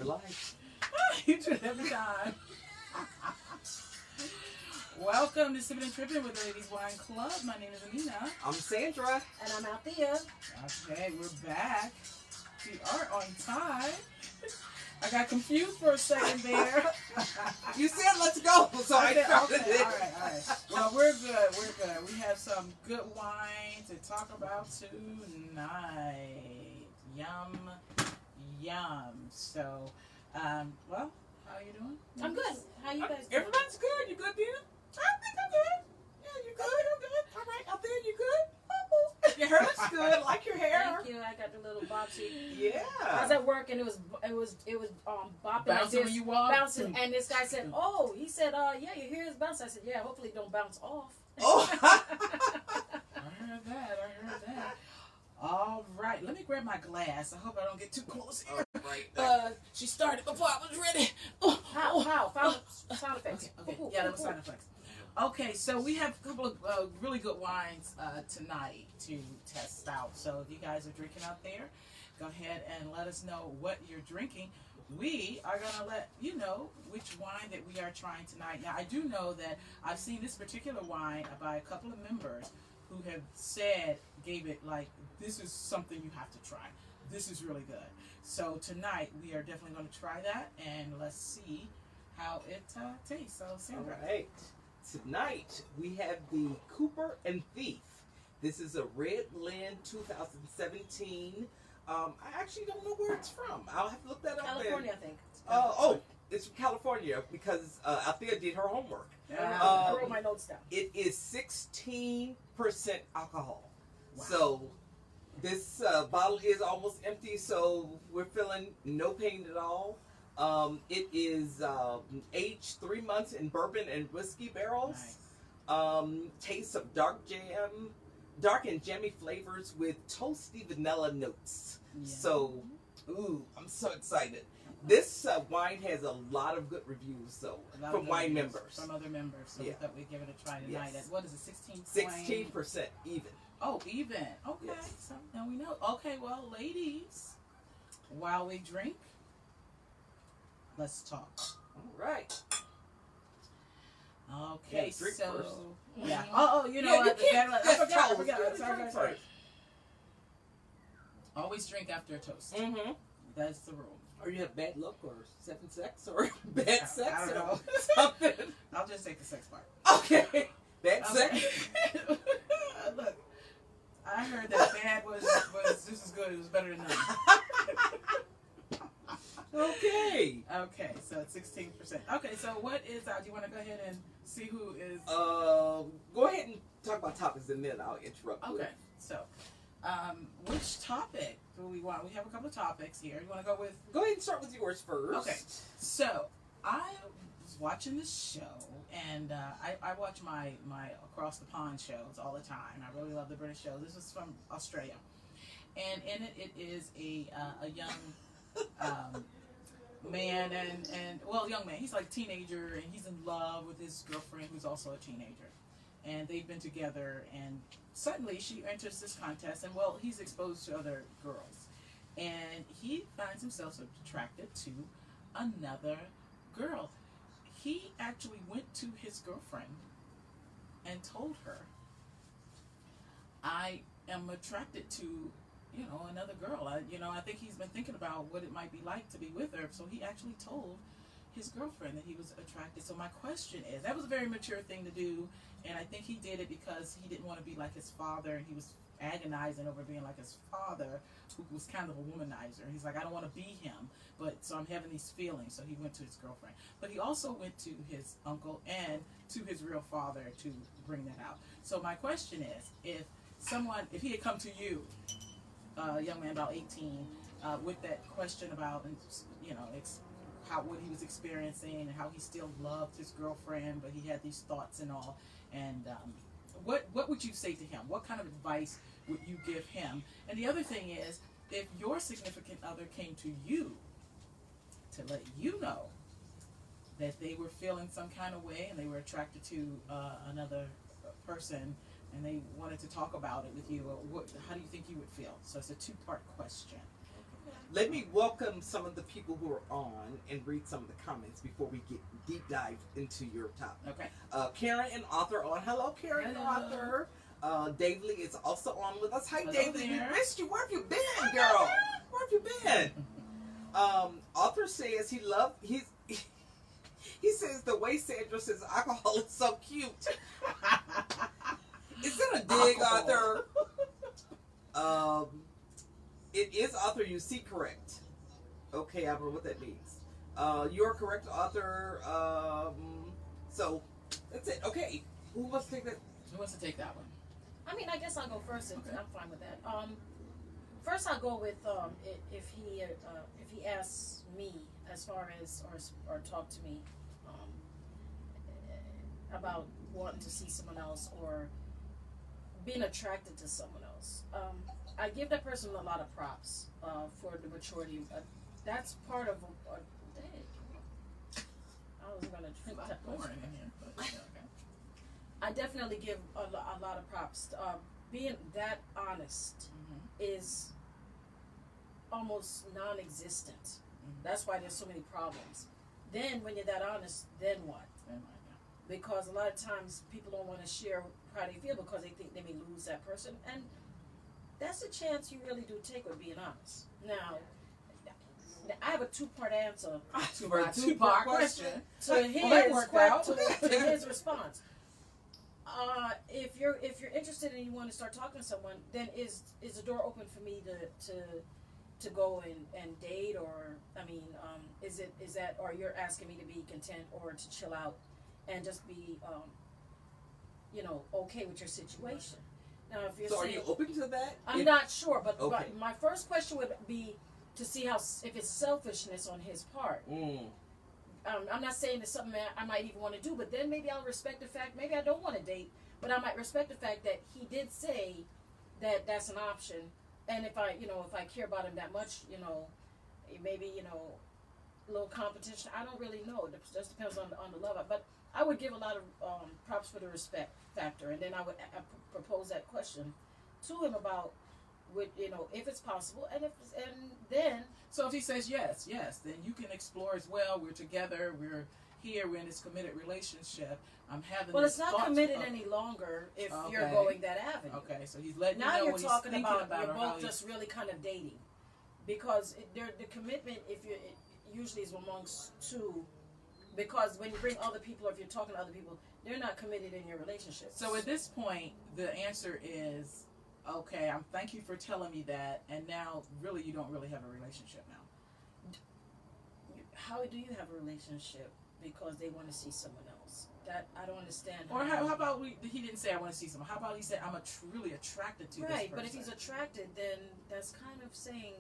Relax. You do it every time. Welcome to Sippin and Trippin with the Ladies Wine Club. My name is Amina. I'm Sandra. And I'm Althea. Okay, we're back. We are on time. I got confused for a second there. You said let's go, so I started okay, it. all right. Well, we're good. We have some good wine to talk about tonight. Yum. So, well, how are you doing? I'm good. How you guys doing? Everybody's good. You good, Dina? I think I'm good. Yeah, you good? I'm good. All right, out there, you good? Your hair looks good. I like your hair. Thank you. I got the little boppy. Yeah. I was at work and it was bopping like Bouncing this, when you walk. bouncing. And this guy said, "Oh," he said, yeah, your hair is bouncing." I said, "Yeah, hopefully it don't bounce off." Oh. I heard that. All right, let me grab my glass. I hope I don't get too close here. Right. She started before I was ready. How? Sound effects. Okay. Yeah, that was sound effects. Okay, so we have a couple of really good wines tonight to test out. So if you guys are drinking out there, go ahead and let us know what you're drinking. We are going to let you know which wine that we are trying tonight. Now, I do know that I've seen this particular wine by a couple of members who have gave it like, this is something you have to try. This is really good. So tonight, we are definitely going to try that, and let's see how it tastes. So, Sandra. All right. Tonight, we have the Cooper and Thief. This is a Red Lynn 2017. I actually don't know where it's from. I'll have to look that up. California, I think. It's from California because Althea did her homework. I wrote my notes down. It is 16% alcohol. Wow. So this bottle is almost empty, so we're feeling no pain at all. It is aged 3 months in bourbon and whiskey barrels. Nice. Taste of dark and jammy flavors with toasty vanilla notes. Yeah. So, I'm so excited. This wine has a lot of good reviews, from wine members. From other members. So we thought we'd give it a try tonight. Yes. What is it, 16% even. Oh, even. Okay. Yes. So now we know. Okay, well, ladies, while we drink, let's talk. All right. Okay, Yeah, drink so first. yeah. Oh, you know what? I forgot. Sorry. Always drink after a toast. Mm-hmm. That's the rule. Or you have bad luck, or seven sex, or bad sex, I don't know. something. I'll just take the sex part. Okay. Bad sex. Look, I heard that bad was just as good. It was better than none. Okay. Okay, so it's 16%. Okay, so what is do you want to go ahead and see who is? Go ahead and talk about topics, and then I'll interrupt. Okay, so which topic do we want? We have a couple of topics here. You want to go with? Go ahead and start with yours first. Okay, so I was watching this show, and I watch my across the pond shows all the time. I really love the British show. This is from Australia, and in it is a young man and young man. He's like a teenager, and he's in love with his girlfriend, who's also a teenager, and they've been together. And suddenly, she enters this contest, and he's exposed to other girls, and he finds himself attracted to another girl. He actually went to his girlfriend and told her, "I am attracted to, another girl. I think he's been thinking about what it might be like to be with her." So he actually told his girlfriend that he was attracted. So my question is, that was a very mature thing to do, and I think he did it because he didn't want to be like his father, and he was agonizing over being like his father, who was kind of a womanizer. He's like, I don't want to be him, so I'm having these feelings. So he went to his girlfriend, but he also went to his uncle and to his real father to bring that out. So my question is, if he had come to you, a young man about 18, with that question about, what he was experiencing and how he still loved his girlfriend, but he had these thoughts and all, and what would you say to him? What kind of advice would you give him? And the other thing is, if your significant other came to you to let you know that they were feeling some kind of way and they were attracted to another person, and they wanted to talk about it with you, how do you think you would feel? So it's a two-part question. let me welcome some of the people who are on and read some of the comments before we get deep dive into your topic. Okay. Karen and Arthur on. Hello, Karen and Hello. Arthur. Dave Lee is also on with us. Hi, Hello Dave Lee. We there. missed you. Where have you been, girl? Where have you been? Arthur says he says the way Sandra says alcohol is so cute. Is it a dig, Alcohol. Arthur? It is Arthur. You see correct. Okay, I don't know what that means. You're correct, Arthur. So that's it. Okay, who wants to take that? Who wants to take that one? I mean, I guess I'll go first. Okay. I'm fine with that. First, I'll go with if he asks me as far as or talk to me about wanting to see someone else or being attracted to someone else. I give that person a lot of props for the maturity. That's part of. Dang. I was gonna drink It's that. not pouring in here, but yeah, okay. I definitely give a lot of props. Being that honest is almost non-existent. That's why there's so many problems. Then when you're that honest, then what? Because a lot of times people don't want to share how they feel because they think they may lose that person, and that's a chance you really do take with being honest. Now I have a two-part answer Two-part question. to Well, that worked out. to his response. If you're interested and you want to start talking to someone, then is the door open for me to go and date, or I mean, is that, or you're asking me to be content or to chill out and just be okay with your situation? Now, if you're So are saying, you open to that? I'm not sure, but Okay. my first question would be to see if it's selfishness on his part. I'm not saying it's something that I might even want to do, but then maybe I'll respect the fact, maybe I don't want to date, but I might respect the fact that he did say that that's an option. And if I care about him that much, maybe, a little competition, I don't really know. It just depends on the love. But I would give a lot of props for the respect factor, and then I would propose that question to him about, if it's possible, and then. So if he says yes, then you can explore as well. We're together. We're here. We're in this committed relationship. I'm having. Well, this it's not thought committed of- any longer if Okay. you're going that avenue. Okay, so he's letting Now you know you're what talking he's thinking about you're or how both he's- just really kind of dating, because the commitment it usually is amongst two, because when you bring other people or if you're talking to other people, they're not committed in your relationship. So at this point, the answer is, okay, thank you for telling me that, and now really you don't really have a relationship now. How do you have a relationship because they want to see someone else? That I don't understand. Or how about he didn't say I want to see someone. How about he said I'm really attracted to this person. Right, but if he's attracted, then that's kind of saying,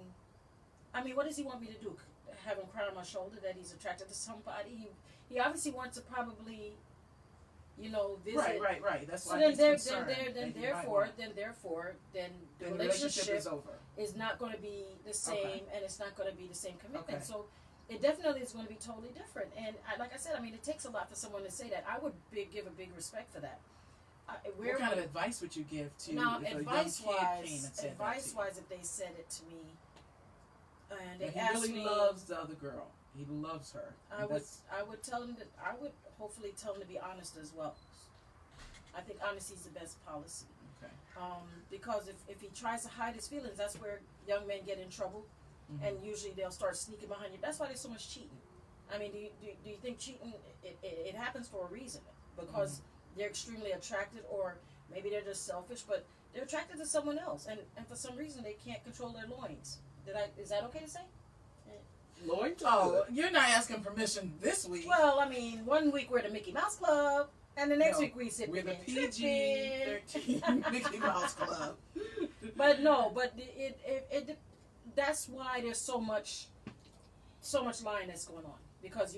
I mean, what does he want me to do? Have him cry on my shoulder that he's attracted to somebody? He obviously wants to probably, visit. Right. That's So why then, he's concerned. therefore, the Then relationship is over. is not going to be the same, Okay. and it's not going to be the same commitment. Okay. So it definitely is going to be totally different. And like I said, I mean, it takes a lot for someone to say that. I would give a big respect for that. What kind of advice would you give to now, if a young advice kid came and wise, said that to you? if they said it to me, and they And he asked really me, loves the other girl. He loves her. I would tell him that I would hopefully tell him to be honest as well. I think honesty is the best policy. Okay. Because if he tries to hide his feelings, that's where young men get in trouble, and usually they'll start sneaking behind you. That's why there's so much cheating. I mean, do you think cheating it happens for a reason? Because they're extremely attracted, or maybe they're just selfish, but they're attracted to someone else, and for some reason they can't control their loins. Is that okay to say? Lloyd? Oh, you're not asking permission this week. Well, I mean, 1 week we're the Mickey Mouse Club, and the next No, week we sit we're the and PG-13 Mickey Mouse Club. But it that's why there's so much lying that's going on, because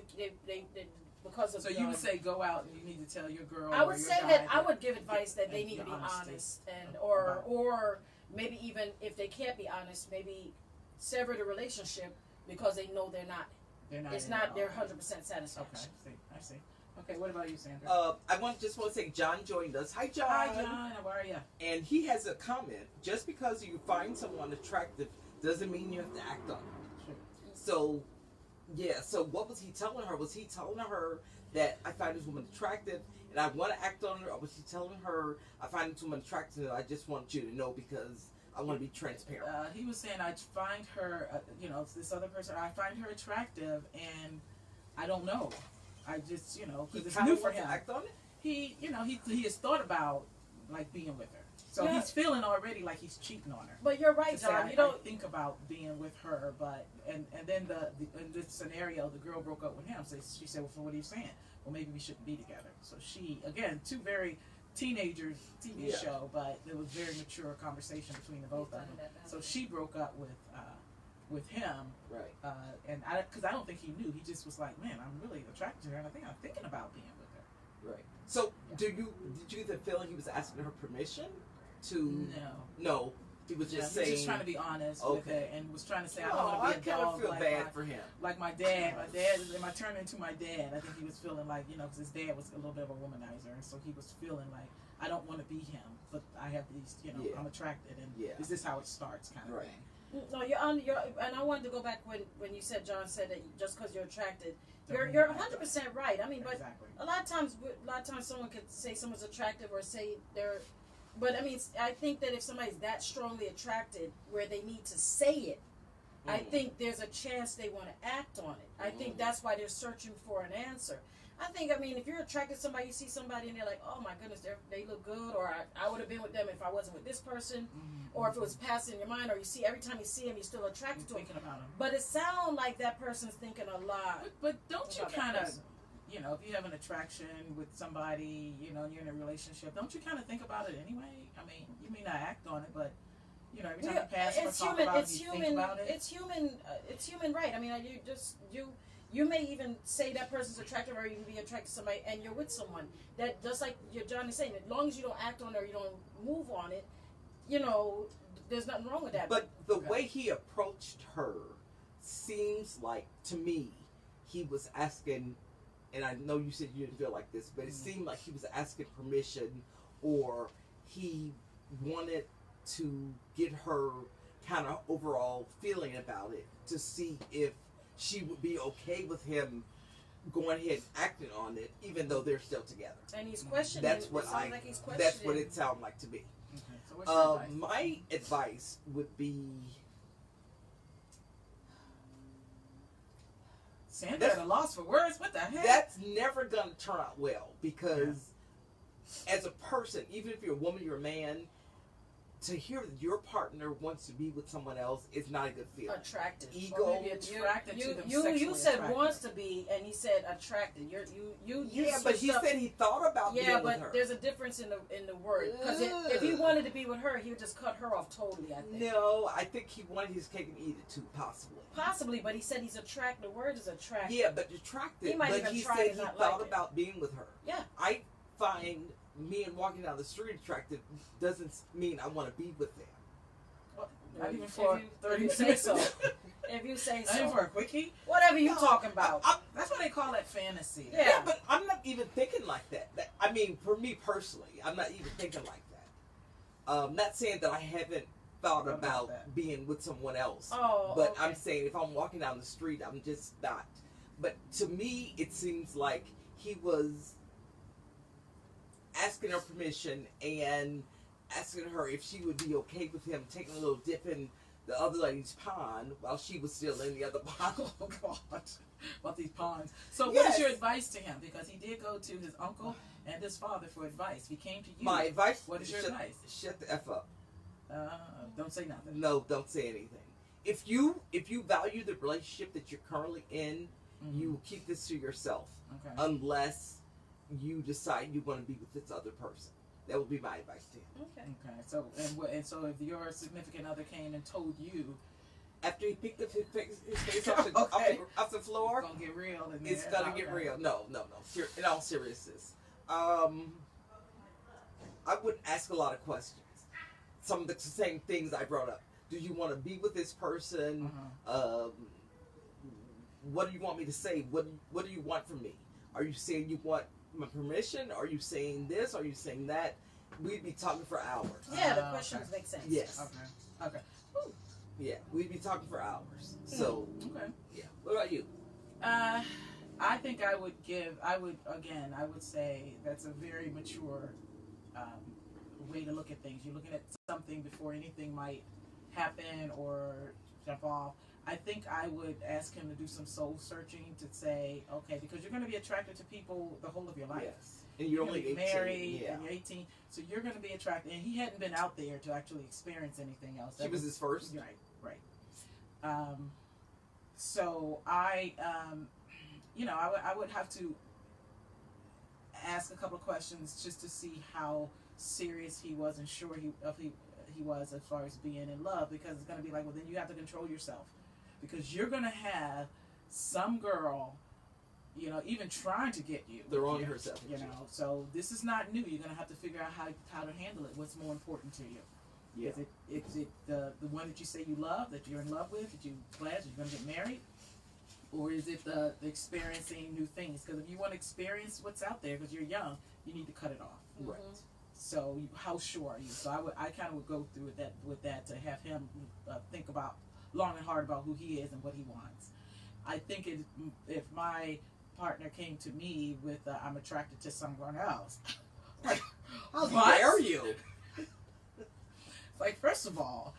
because of. So you would say go out and you need to tell your girl. I or would your say guy that I would give advice that they and need to be honesty. honest, and or maybe even if they can't be honest, maybe sever the relationship because they know they're not. It's not their 100% satisfaction. Okay, I see. Okay, what about you, Sandra? I just want to say John joined us. Hi, John. Hi, John. How are you? And he has a comment. Just because you find someone attractive doesn't mean you have to act on it. So, yeah. So, what was he telling her? Was he telling her that I find this woman attractive and I want to act on her, or was he telling her I find this woman attractive and I just want you to know because I want to be transparent? He was saying I find her, this other person, I find her attractive, and I don't know. I just, because it's new for him. To act on it? He has thought about like being with her. So he's feeling already like he's cheating on her. But you're right, John. I think about being with her, but and then in this scenario, the girl broke up with him. So she said, "Well, so what are you saying? Well, maybe we shouldn't be together." So she, again, two very teenagers TV show, but it was very mature conversation between the both of them. So she broke up with him, right? And because I don't think he knew. He just was like, "Man, I'm really attracted to her, and I think I'm thinking about being with her." Right. So did you get the feeling he was asking her permission? No, he was just saying. He was just trying to be honest with it, and was trying to say, "I don't want to be a dog." I feel bad for him. Like my dad. My dad, am I turning into my dad? I think he was feeling like, because his dad was a little bit of a womanizer, and so he was feeling like, I don't want to be him, but I have these, I'm attracted, and is this how it starts, kind of thing. No, and I wanted to go back when you said, John said that just because you're attracted, you're 100% right. I mean, but exactly. a lot of times someone could say someone's attractive or say they're. But I mean, I think that if somebody's that strongly attracted where they need to say it, I think there's a chance they want to act on it. I think that's why they're searching for an answer. I mean, if you're attracted to somebody, you see somebody and they're like, oh my goodness, they look good, or I would have been with them if I wasn't with this person, or if it was passing your mind, or you see every time you see him, you're still attracted to him. Thinking about him. But it sounds like that person's thinking a lot. But don't you kind of, if you have an attraction with somebody, and you're in a relationship, don't you kind of think about it anyway? I mean, you may not act on it, but every time you pass or talk about it, you think about it. It's human, right? I mean, you may even say that person's attractive, or you can be attracted to somebody, and you're with someone that, just like John is saying, as long as you don't act on it or you don't move on it, there's nothing wrong with that. But the way he approached her seems like, to me, he was asking, and I know you said you didn't feel like this, but it seemed like he was asking permission, or he wanted to get her kind of overall feeling about it to see if she would be okay with him going ahead and acting on it, even though they're still together. And he's questioning. That's what That's what it sounded like to me. Okay. So what's your advice? My advice would be. Sandra at a loss for words. What the heck? That's never going to turn out well, because as a person, even if you're a woman, you're a man, to hear that your partner wants to be with someone else is not a good feeling. Attracted. Ego. Attracted to them. You said attracted. Wants to be, and he said attracted. You But he said he thought about being with her. Yeah, but there's a difference in the word. Because if he wanted to be with her, he would just cut her off totally, I think. No, I think he wanted his cake and eat it too, possibly. Possibly, but he said he's attracted. The word is attracted. Yeah, but attracted. He might but even he try said to he not thought like it. about being with her. Yeah. I find me and walking down the street attractive doesn't mean I want to be with them. Not even for 30 if you say minutes. so. If you say Not so. even for a quickie. Whatever you talking about. That's what they call that fantasy. Yeah. But I'm not even thinking like that. I mean, for me personally, I'm not even thinking like that. Not saying that I haven't thought about being with someone else. But okay. I'm saying if I'm walking down the street, I'm just not. But to me, it seems like he was asking her permission and asking her if she would be okay with him taking a little dip in the other lady's pond while she was still in the other pond. Oh, God. About these ponds. So what is your advice to him? Because he did go to his uncle and his father for advice. He came to you. My advice? What is your advice? Shut the F up. Don't say nothing. No, don't say anything. If you value the relationship that you're currently in, you keep this to yourself. Okay. Unless you decide you want to be with this other person. That would be my advice to him. Okay. So so if your significant other came and told you after he picked up his face off the floor, it's gonna get real. It's gonna get real. No. In all seriousness, I would ask a lot of questions. Some of the same things I brought up. Do you want to be with this person? What do you want me to say? What do you want from me? Are you saying you want my permission? Are you saying this? Are you saying that? We'd be talking for hours. Yeah, the questions make sense. Yes. Okay. Yeah, we'd be talking for hours. So, Okay. yeah. What about you? I think I would say that's a very mature way to look at things. You're looking at something before anything might happen or jump off. I think I would ask him to do some soul searching to say, okay, because you're going to be attracted to people the whole of your life. Yes. And you're only 18. Married, Yeah. and you're 18, so you're going to be attracted. And he hadn't been out there to actually experience anything else. She was his first? Right. So I, I would have to ask a couple of questions just to see how serious he was and sure he was as far as being in love, because it's going to be like, well, then you have to control yourself, because you're going to have some girl, even trying to get you. Throwing herself. So this is not new. You're going to have to figure out how to handle it. What's more important to you? Yeah. Is it the one that you say you love, that you're in love with, that you glad that you're going to get married? Or is it the experiencing new things? Because if you want to experience what's out there because you're young, you need to cut it off. Right. So how sure are you? So I kind of would go through with that to have him think about long and hard about who he is and what he wants. I think if my partner came to me with I'm attracted to someone else, how dare you? Like, first of all,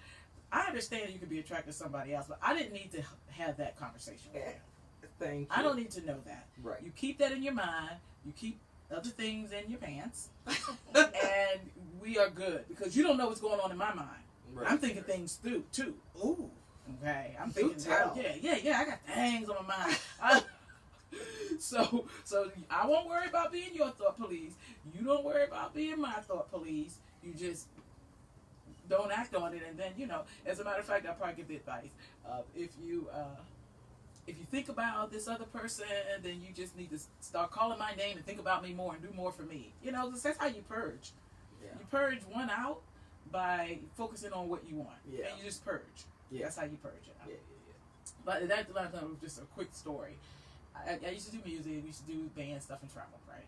I understand you could be attracted to somebody else, but I didn't need to have that conversation with you. Thank you. I don't need to know that. Right. You keep that in your mind. You keep other things in your pants, and we are good, because you don't know what's going on in my mind. Right. I'm thinking things through too. Ooh. Okay. I'm Do thinking. tell. Yeah. I got things on my mind. So I won't worry about being your thought police. You don't worry about being my thought police. You just don't act on it, and then as a matter of fact, I'll probably give the advice if you think about this other person, then you just need to start calling my name and think about me more and do more for me. That's how you purge. Yeah. You purge one out by focusing on what you want. Yeah. And you just purge. Yeah. That's how you purge it. Yeah. But that's just a quick story. I used to do music. We used to do band stuff and travel, right?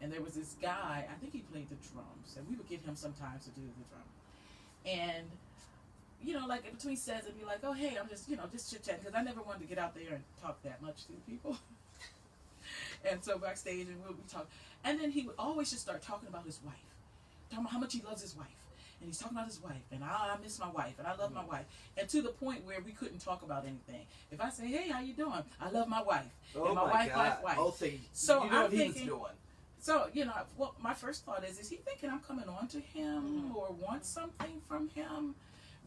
And there was this guy, I think he played the drums, and we would get him sometimes to do the drum. And like in between sets, it'd be like, oh, hey, I'm just chit-chatting, because I never wanted to get out there and talk that much to people. And so backstage, and we'll be talking. And then he would always just start talking about his wife, talking about how much he loves his wife. And he's talking about his wife, and I miss my wife, and I love my wife. And to the point where we couldn't talk about anything. If I say, hey, how you doing? I love my wife. Oh, and my God. wife. Oh, so you know I'm what thinking, he was doing. So, well, my first thought is he thinking I'm coming on to him or want something from him?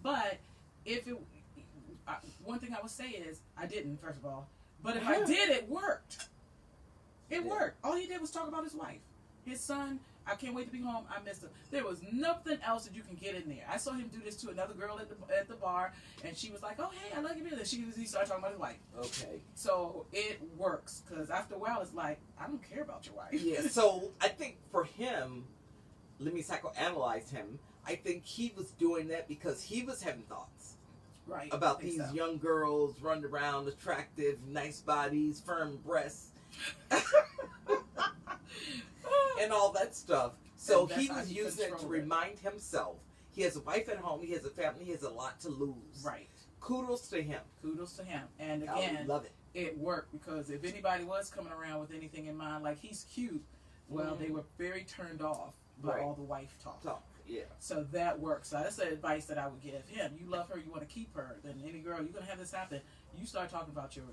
But if it, one thing I would say is, I didn't, first of all. But if I did, it worked. It worked. All he did was talk about his wife, his son. I can't wait to be home. I missed him. There was nothing else that you can get in there. I saw him do this to another girl at the bar, and she was like, "Oh, hey, I love you." And he started talking about his wife. Okay. So it works, because after a while, it's like, I don't care about your wife. Yeah. So I think for him, let me psychoanalyze him. I think he was doing that because he was having thoughts. Right. About these young girls running around, attractive, nice bodies, firm breasts. And all that stuff. So he was using it to remind himself he has a wife at home, he has a family, he has a lot to lose. Right. Kudos to him. Kudos to him. And again, I love it. It worked, because if anybody was coming around with anything in mind, like he's cute, well, they were very turned off by all the wife talk. Yeah. So that works. So that's the advice that I would give him. You love her, you want to keep her. Then any girl, you're gonna have this happen. You start talking about your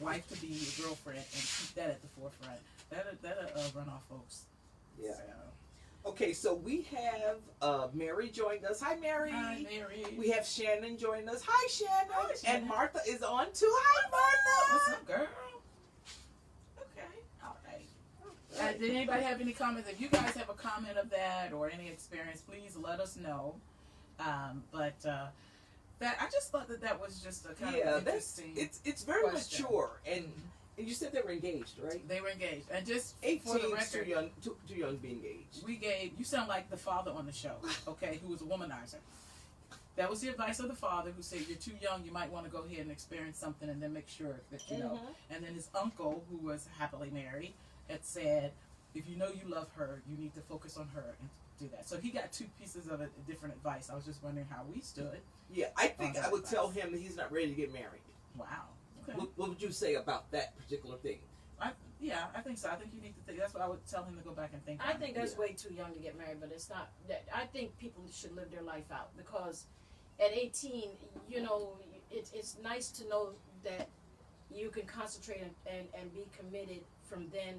wife to be, your girlfriend, and keep that at the forefront. That'll run off folks. Yeah. So. Okay, so we have Mary joined us. Hi, Mary. Hi, Mary. We have Shannon joining us. Hi, Shannon. Hi, Shannon. And Martha is on too. Hi, Martha. What's up, girl? Okay. All right. Did anybody have any comments? If you guys have a comment of that or any experience, please let us know. That I just thought that was just a kind of interesting. It's very question. mature, and you said they were engaged, right? They were engaged, and just 18 for the record, too young to be engaged. we gave. You sound like the father on the show, okay? Who was a womanizer. That was the advice of the father, who said, "You're too young. You might want to go ahead and experience something, and then make sure that you know." And then his uncle, who was happily married, had said, "If you know you love her, you need to focus on her and do that. So he got two pieces of different advice. I was just wondering how we stood. Yeah, I think I would advice. tell him that he's not ready to get married. Wow. Okay. What would you say about that particular thing? I think so. I think you need to think. That's what I would tell him to go back and think. I on. think that's way too young to get married, but it's not. I think people should live their life out because at 18, you know, it's nice to know that you can concentrate and be committed from then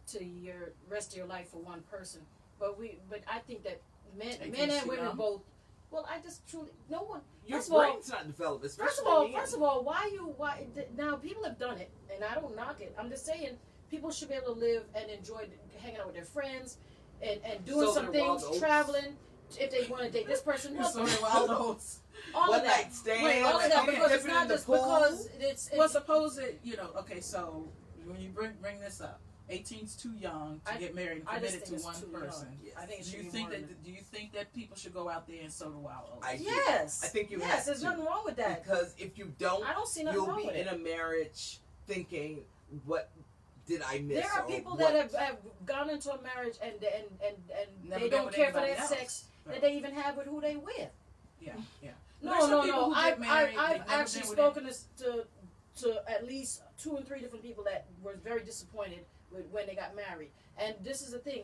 to your rest of your life for one person. But I think that men and women both. Well, I just truly no one. Your First of all, brain's not developed. First of all, why now people have done it, and I don't knock it. I'm just saying people should be able to live and enjoy hanging out with their friends and doing some things, traveling. If they want to date this person, So they're wild oats. all of that. All of that because it's not just because it's Well, suppose it, you know, okay, so when you bring this up, 18's too young to get married and committed to one person. Yes. I think it Do should you be think more that? Do you think that people should go out there and sow the wild oats? I do. Yes. I think you have Yes, there's to. nothing wrong with that. Because if you don't, I don't see nothing you'll wrong be with in it. a marriage thinking, what did I miss? There are or people what? that have gone into a marriage and Never they been don't with care for anybody that else. sex Right. that they even have with who they with. Yeah. There's No. some people who get married, I've they've never actually been with spoken to at least 2 and 3 different people that were very disappointed with when they got married. And this is the thing,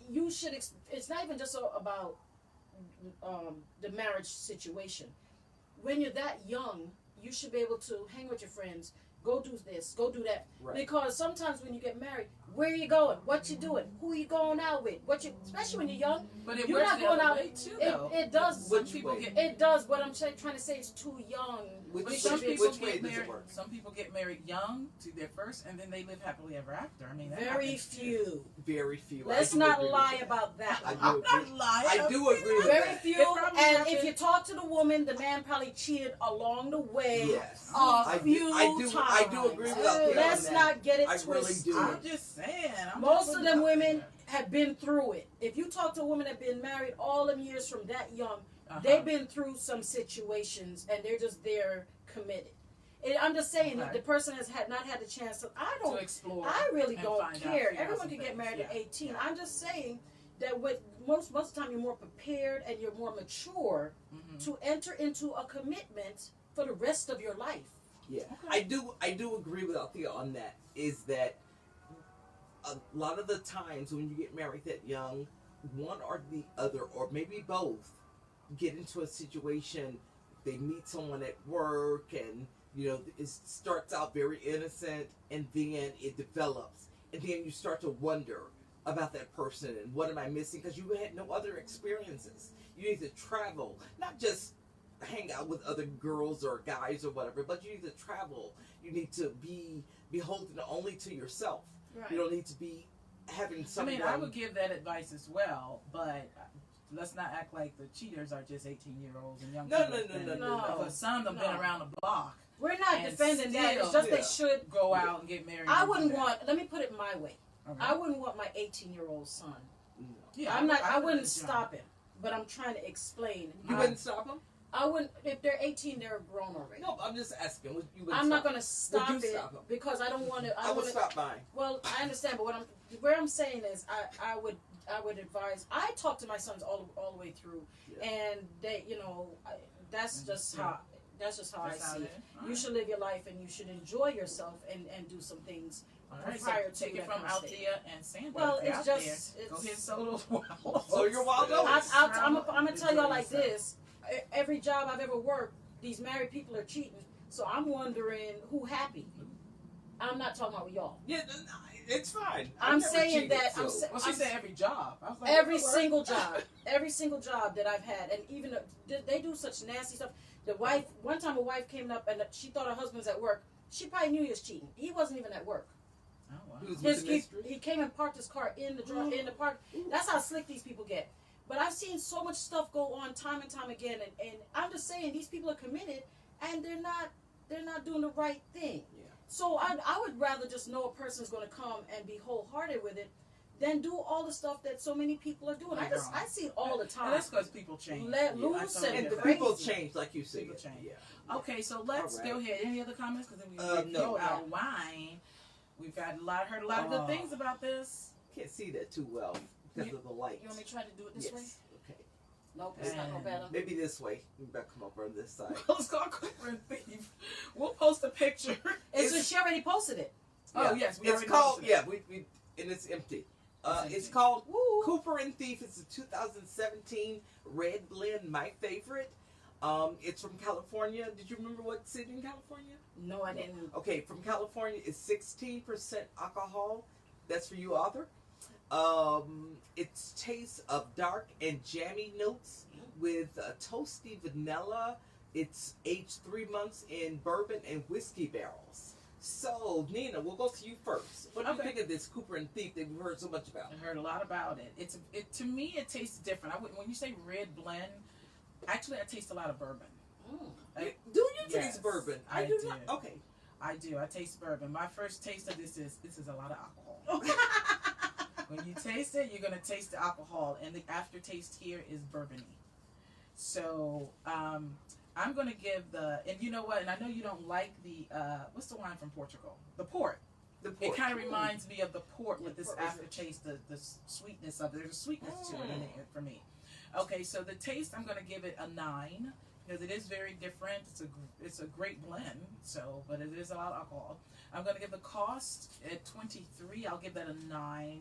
you should. It's not even just about the marriage situation. When you're that young, you should be able to hang with your friends, go do this, go do that. Right. Because sometimes when you get married, where are you going? What you doing? Who are you going out with? Especially when you're young. But it You're works not the going other out. way too, though. It does. Some Which people way? get. It does. What I'm trying to say is too young. Which But way- some which people way get does it married. work? Some people get married young to their first, and then they live happily ever after. I mean, that Very happens too. few. Very few. Let's I do not agree with lie that. about that. I do I'm agree. not lying. I do agree with Very that. few. It probably And happened. if you talk to the woman, the man probably cheated along the way. Yes. A few I times. do agree with Althea Let's on not get it I really twisted. do. I'm just saying. Most of them women have been through it. If you talk to a woman that been married all them years from that young, they've been through some situations and they're just there committed. And I'm just saying, Okay. the person has not had the chance to. to explore. I really and don't find out, care. figure out Everyone some can get things. married at Yeah. 18. I'm just saying that with most of the time you're more prepared and you're more mature to enter into a commitment for the rest of your life. Yeah, Okay. I do agree with Althea on that. Is that a lot of the times when you get married that young, one or the other, or maybe both, get into a situation. They meet someone at work, and it starts out very innocent, and then it develops, and then you start to wonder about that person and what am I missing, because you had no other experiences. You need to travel, not just hang out with other girls or guys or whatever, but you need to travel. You need to be beholden only to yourself. Right. You don't need to be having someone. I mean, I would give that advice as well, but let's not act like the cheaters are just 18-year-olds and young No. No. Because some of them No. been around the block. We're not And defending that. It's still- just they should. Go out and get married. I and do wouldn't that. want. Let me put it my way. Okay. I wouldn't want my 18-year-old son. Yeah, I'm not. I would wouldn't as young. stop him. But I'm trying to explain. You wouldn't stop them? I wouldn't. If they're 18, they're grown already. No, I'm just asking. You wouldn't I'm not stop going to stop Would you it stop him? because I don't want to. I would stop mine. Well, I understand, but where I'm saying is, I would advise. I talk to my sons all the way through, Yeah. and they, that's just how That's I how see it it. is. All You right. should live your life, and you should enjoy yourself, and do some things. All right, prior so to take it that from conversation. Althea and Sandy. Well, if they're it's out just- there, go it's- ahead and sow those wild Sow your wild oats. I'm gonna tell y'all like Enjoy yourself. this. Every job I've ever worked, these married people are cheating. So I'm wondering who happy. I'm not talking about y'all. Yeah, it's fine. I'm I've never saying cheated, that- so. I'm sa- Well, she said every job. I was like, Every that work? single job, every single job that I've had, and even they do such nasty stuff. The wife, one time a wife came up and she thought her husband's at work. She probably knew he was cheating. He wasn't even at work. Oh, wow. He was with the mistress? He came and parked his car in the park. That's how slick these people get. But I've seen so much stuff go on time and time again, and I'm just saying these people are committed, and they're not doing the right thing. Yeah. So I would rather just know a person's going to come and be wholehearted with it, than do all the stuff that so many people are doing. Later on. I see it all the time. And that's because people change. Let Yeah, I loose totally and And the get crazy. people change, like you said. People change. Yeah. Okay, so let's All right. go ahead. Any other comments? Because then we No. our wine. We've heard a lot of good things about this. Can't see that too well. because of the light. You want me to try to do it this way? Okay. Nope, it's not no And- better. Maybe this way. You better come over on this side. It's called Cooper and Thief. We'll post a picture. She already posted it. Oh, yes, we it's already called. posted it. Yeah, we and it's empty. It's called Cooper and Thief. It's a 2017 red blend, my favorite. It's from California. Did you remember what city in California? No, I didn't. Okay, from California. It's 16% alcohol. That's for you, author. It's taste of dark and jammy notes with toasty vanilla. It's aged 3 months in bourbon and whiskey barrels. So, Nina, we'll go to you first. What do you think of this Cooper and Thief that we've heard so much about? I heard a lot about it. To me, it tastes different. When you say red blend, actually, I taste a lot of bourbon. Do you Yes, taste bourbon? I do do. not. Okay. I do. I taste bourbon. My first taste of this is a lot of alcohol. When you taste it, you're gonna taste the alcohol, and the aftertaste here is bourbony. So I'm gonna give and you know what? And I know you don't like the what's the wine from Portugal? The port. The port. It kind of reminds me of the port with this port was aftertaste, the sweetness of it. There's a sweetness to it in it for me. Okay, so the taste, I'm gonna give it a 9 because it is very different. It's a great blend. So, but it is a lot of alcohol. I'm gonna give the cost at 23. I'll give that a 9.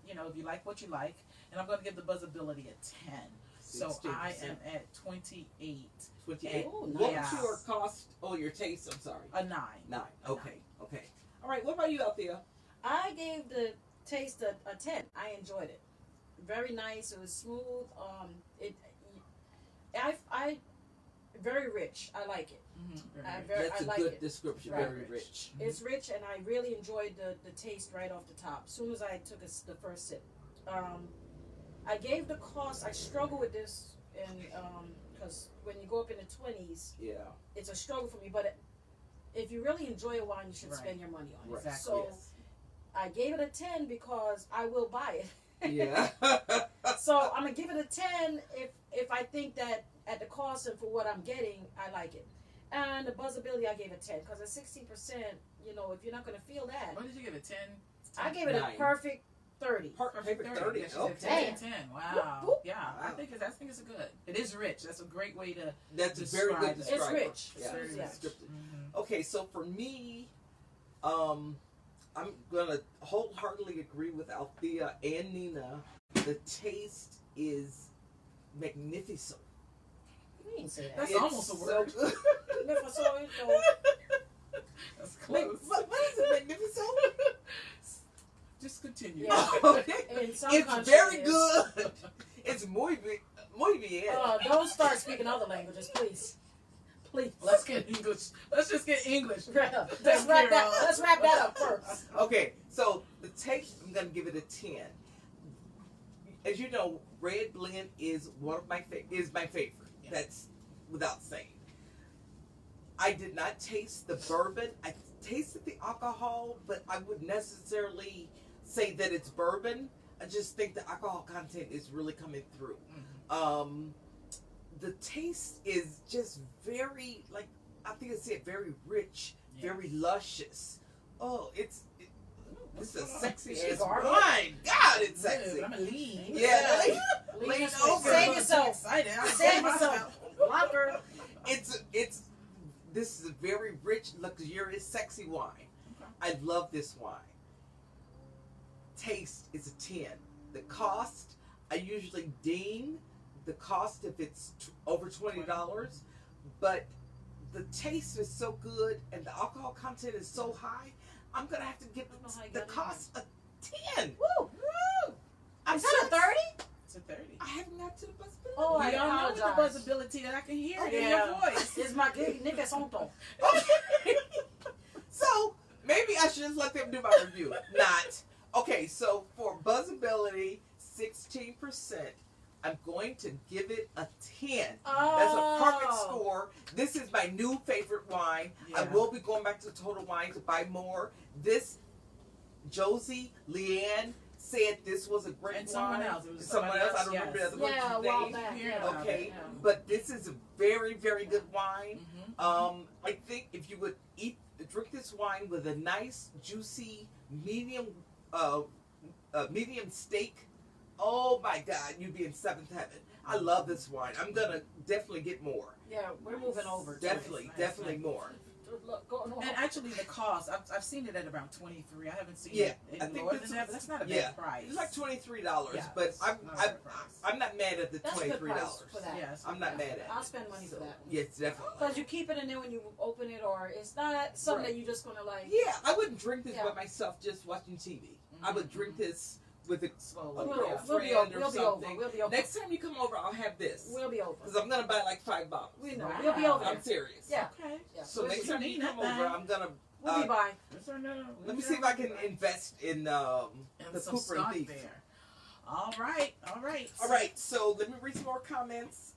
You know, if you like what you like, and I'm gonna give the buzzability a 10. So 16%. I am at 28. 28. Oh, What's nice. your cost? Oh, your taste. I'm sorry. A 9. 9. A Okay. Okay. All right. What about you, Althea? I gave the taste a 10. I enjoyed it. Very nice. It was smooth. I very rich. I like it. That's I a like good it. description. Right. Very rich. It's rich, and I really enjoyed the taste right off the top. As soon as I took the first sip, I gave the cost. I struggle with this, and because when you go up in the 20s, Yeah. it's a struggle for me. But if you really enjoy a wine, you should Right. spend your money on it. Right. Exactly. So Yes. I gave it a 10 because I will buy it. Yeah. So I'm gonna give it a 10 if I think that at the cost and for what I'm getting, I like it. And the buzzability, I gave it 10 because at 16%, you know, if you're not gonna feel that, What did you give it? 10? I gave it 9. a perfect 30. Perfect 30. Yeah, she Okay. said 10. Wow. Whoop, whoop. Yeah, I Wow. think it's a good. It is rich. That's a great way to. That's a very good Describe it. It's describer. rich. Yeah. It's Very rich. Descriptive. Mhm. Okay, so for me, I'm gonna wholeheartedly agree with Althea and Nina. The taste is magnificent. You didn't say that. That's It's almost a word. So good. That's Like, close. what is it, magnificent? Just continue. Yeah. Okay. In some It's countries, very good. It's muy bien. Don't start speaking other languages, please. Please. Let's get English. Let's just get English. Let's wrap that up first. Okay, so the taste, I'm gonna give it a 10. As you know, red blend is one of my my favorite. Yeah. That's without saying. I did not taste the bourbon. I tasted the alcohol, but I wouldn't necessarily say that it's bourbon. I just think the alcohol content is really coming through. Mhm. The taste is just very, like I think I said, very rich, very luscious. Oh, this is a sexy She's ass already- wine. God, it's sexy. Dude, I'm a lean. Yeah, Lean lean us- over. Save I'm yourself. excited. I'm Save excited yourself. Locker. This is a very rich, luxurious, sexy wine. Okay. I love this wine. Taste is a 10. The cost, I usually deem the cost if it's over $20, but the taste is so good and the alcohol content is so high, I'm gonna have to give I don't know how you the got in cost a 10. Woo! I'm Is that a 30? It's a 30. I haven't got to the possibility. Oh, We I all know the apologize. buzzability that I can hear it in Yeah. your voice. It's my nigga sonto. Okay. So maybe I should just let them do my review. Not. Okay, so for buzzability, 16%. I'm going to give it a 10. That's a perfect score. This is my new favorite wine. I Yeah. will be going back to Total Wine to buy more. This, Josie, Leanne said this was a great And wine. someone else. It was Someone else. I don't yes. remember the other Yeah, a person's while name. back. Yeah. Yeah. Okay, Yeah. but this is a very, very good wine. Mhm. I think if you would drink this wine with a nice, juicy, medium steak Oh my God, you'd be in seventh heaven. I love this wine. I'm gonna definitely get more. Yeah, we're moving over. Definitely, Nice, definitely nice. more. Look, go, no, And actually, the cost, I've seen it at around 23. I haven't seen Yeah, it I any think lower that's- than that, but that's not a yeah. bad price. It's like $23, Yeah, but it's I'm not a I'm, bad price. I'm not mad at the that's a good $23. price for that. Yes. I'm not mad at it. I'll spend money for that one. Yes, definitely. Because you keep it in there when you open it, or it's not something Right. that you're just gonna like. Yeah, I wouldn't drink this Yeah. by myself just watching TV. I would drink this with a Slowly. a We'll, girlfriend we'll be over. or We'll be something. over. We'll be over. Next time you come over, I'll have this. We'll be over. Because I'm going to buy like 5 bottles. We know. Wow. We'll be over. I'm serious. Yeah. Okay. Yeah. So We'll next be- time you need come that over, thing. I'm going to... we'll be by. Yes or no? let me see if I can invest in and the some Cooper and stock Thief. there. All right. All right. All right, so let me read some more comments.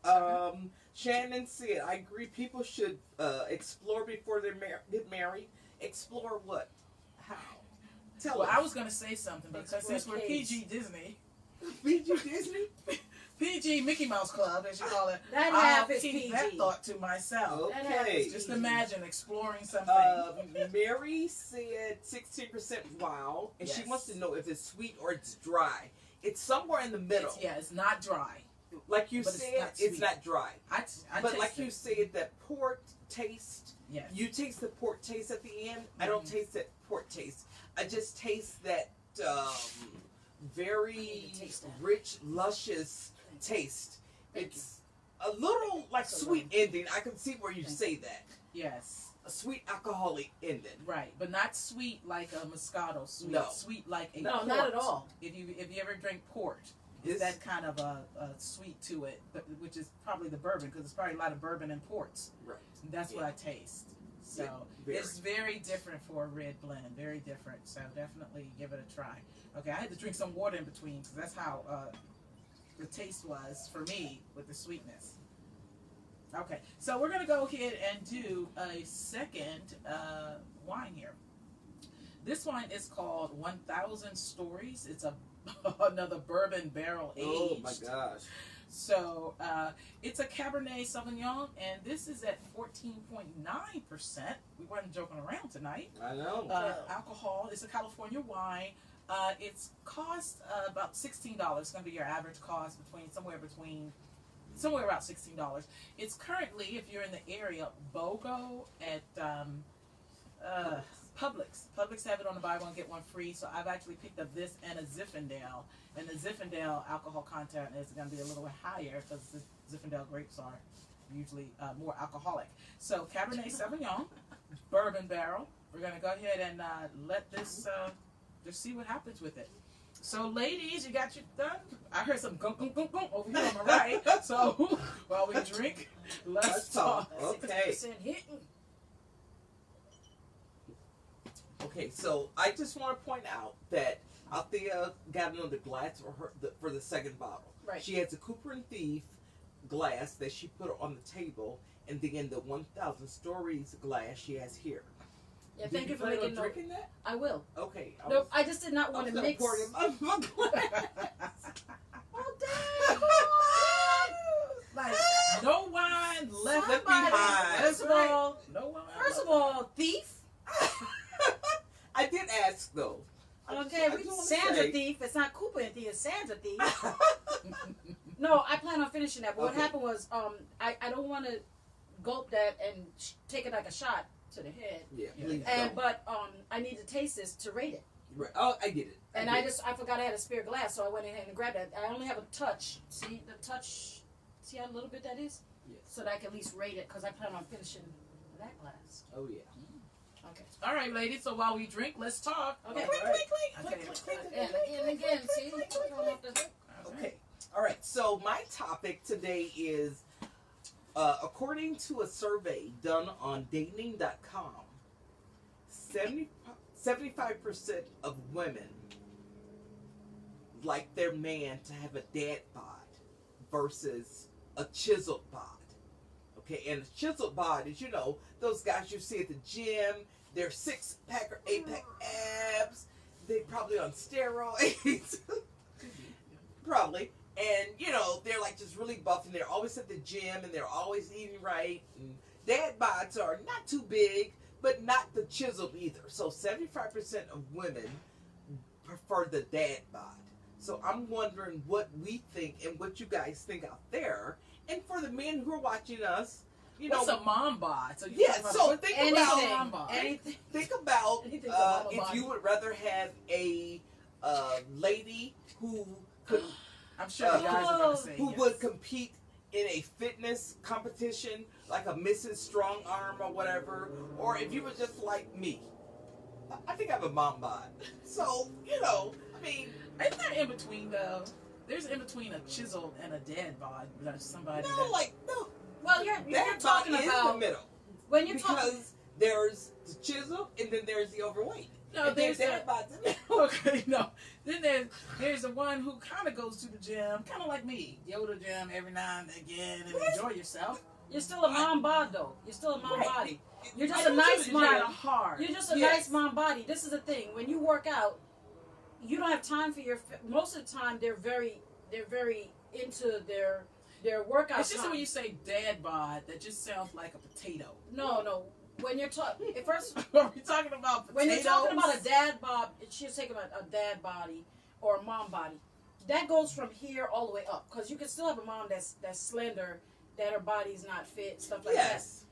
Shannon said, I agree people should explore before they get married. Explore what? How? Tell Well, us. I was going to say something because since we're Kids. PG Disney, PG Disney? PG Mickey Mouse Club, as you call it, That I'll half is keep PG. that thought to myself. Okay. Just imagine exploring something. Mary said 16% wow, and she Yes. wants to know if it's sweet or it's dry. It's somewhere in the middle. It's not dry. Like you But it's said, not it's sweet. not dry. I But taste like it. you said, that port taste, Yes. you taste the port taste at the end. I don't Mhm. taste that port taste. I just taste that very I need to taste that. rich, luscious taste. Thank It's a little like So sweet ending. I can see where you Thank say that. Yes. A sweet alcoholic ending. Right, but not sweet like a Moscato sweet. No. Sweet like a No, port. not at all. If you ever drink port, It's- it's that kind of a sweet to it, which is probably the bourbon because there's probably a lot of bourbon in ports. Right. That's what Yeah. I taste. So Yeah, very. it's very different for a red blend. Very different. So definitely give it a try. Okay, I had to drink some water in between because that's how the taste was for me with the sweetness. Okay, so we're gonna go ahead and do a second wine here. This wine is called 1000 Stories. It's another bourbon barrel aged. Oh my gosh. So it's a Cabernet Sauvignon, and this is at 14.9%. We weren't joking around tonight. I know. Alcohol. It's a California wine. It's cost about $16. It's going to be your average cost somewhere about $16. It's currently, if you're in the area, BOGO at Publix. Publix have it on the buy one get one free. So I've actually picked up this and a Zinfandel, and the Zinfandel alcohol content is going to be a little higher because the Zinfandel grapes are usually more alcoholic. So Cabernet Sauvignon, bourbon barrel. We're going to go ahead and let this just see what happens with it. So, ladies, you got your done? I heard some gunk, gunk, gunk, gunk over here on my right. So, while we drink, let's talk. Okay. 60% hitting. Okay, so I just want to point out that Althea got another glass for the second bottle. Right. She has a Cooper and Thief glass that she put on the table, and then the 1000 Stories glass she has here. Yeah, Do thank you for plan on making note. drinking that? I will. Okay. No, I just did not I want was to gonna mix. pour it in my glass. Oh, damn! Like, no wine left Somebody- behind. First of all, No wine. first of all, thief. I did ask though. Okay, I we just wanna Sandra say- thief. It's not Cooper and thief. It's Sandra thief. No, I plan on finishing that. But what Okay. happened was, I don't want to gulp that and take it like a shot to the head. Yeah, Yeah. please And don't. but I need to taste this to rate it. Right. Oh, I get it. And get I forgot I had a spare glass, so I went ahead and grabbed it. I only have a touch. See the touch? See how little bit that is? Yes. So that I can at least rate it because I plan on finishing that glass. Oh yeah. Okay. All right, ladies. So while we drink, let's talk. Okay. Clink, All right. clink, clink. Okay. And again, see? Throwing off the hook. Okay. All right. So my topic today is, according to a survey done on dating.com, 75% of women like their man to have a dad bod versus a chiseled bod. Okay, and a chiseled bod is, those guys you see at the gym, they're 6-pack or 8-pack abs, they probably on steroids. Probably. And, they're like just really buff and they're always at the gym and they're always eating right. And dad bods are not too big, but not the chiseled either. So 75% of women prefer the dad bod. So I'm wondering what we think and what you guys think out there. And for the men who are watching us, you What's know, a mom bod? So you yeah. talking about So what- think anything, about mom bod. anything. think about Anything's a mama if body. you would rather have a lady who could I'm sure the guys are gonna say who yes. would compete in a fitness competition like a Mrs. Strong Arm or whatever, or if you were just like me. I think I have a mom bod. So, you know, I mean, Isn't there in between though? There's in between a chiseled and a dad bod. Like somebody. no, that, like, no. Well, you're That talking bod is about the middle. when you're talking. Because there's the chisel and then there's the overweight. No, and then there's that a- bod's in the middle. Okay, no. Then there's the one who kind of goes to the gym, kind of like me. Go to the gym every now and again and enjoy yourself. You're still a mom bod though. You're still a mom Right. body. You're I just a don't nice think mom. it's kinda hard. You're just a Yes. nice mom body. This is the thing. When you work out, you don't have time for your. Most of the time, they're very into their workout. It's just time. when you say dad bod, that just sounds like a potato. No. When you're talking, first Are we talking about potatoes? when you're talking about a dad bod, she's taking about a dad body or a mom body. That goes from here all the way up because you can still have a mom that's slender, that her body's not fit, stuff like Yes.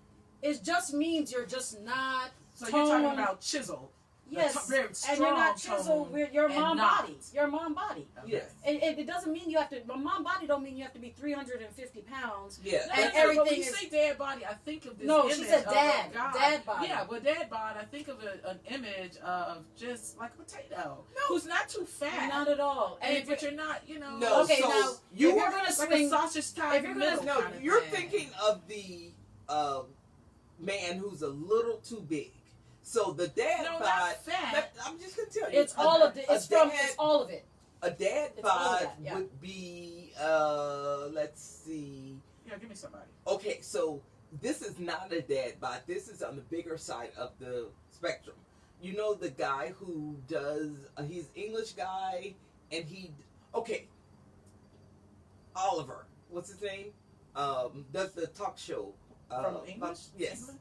that. It just means you're just not. So you're talking toned. about chiseled. Yes, very and you're not strong chiseled. tone With your and mom not. body. Your mom body. Okay. Yes. And it doesn't mean you have to. A mom body don't mean you have to be 350 pounds. Yeah. No, And no, no, everything but when you is- say dad body, I think of this No, image she said of dad. a guy. Dad body. Yeah, but dad bod, I think of an image of just like a potato. Who's not too fat. Not at all. And but you're not, you know. No, Okay, so now you if you're are gonna like swing, a sausage tie if in the you're gonna- middle. No, kind of you're thing. thinking of the man who's a little too big. So the dad No, bod. not fat. I'm just gonna tell you. it's all of the. It's from. dad, It's all of it. a dad it's all of bod that, yeah. would be. Let's see. Yeah, give me somebody. Okay, so this is not a dad bod. This is on the bigger side of the spectrum. You know the guy who does. He's English guy, and he. Okay. Oliver, what's his name? Does the talk show. From English? Yes. England?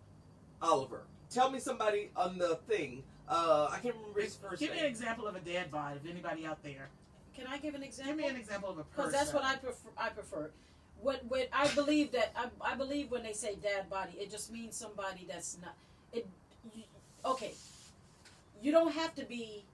Oliver. Tell me somebody on the thing. I can't remember his first Give me an name. example of a dad bod, if anybody out there. Can I give an Give example? me an example of a person. Because that's what I prefer. What I believe that I believe when they say dad body, it just means somebody that's not. Okay. You don't have to be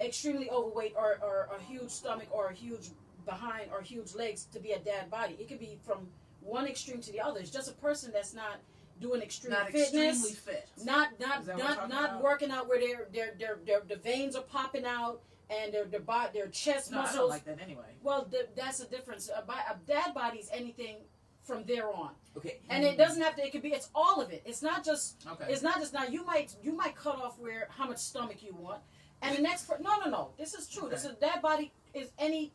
extremely overweight or a huge stomach or a huge behind or huge legs to be a dad body. It could be from one extreme to the other. It's just a person that's not doing extreme not fitness. extremely fit. Not Is that what we're talking about? working out where the veins are popping out and their chest No, I muscles. don't like that anyway. Well, that's the difference. A dad body is anything from there on, Okay. and it doesn't have to. It could be. It's all of it. It's not just. Okay. It's not just now. You might cut off how much stomach you want, and the next. No. This is true. This Okay. is dad body is any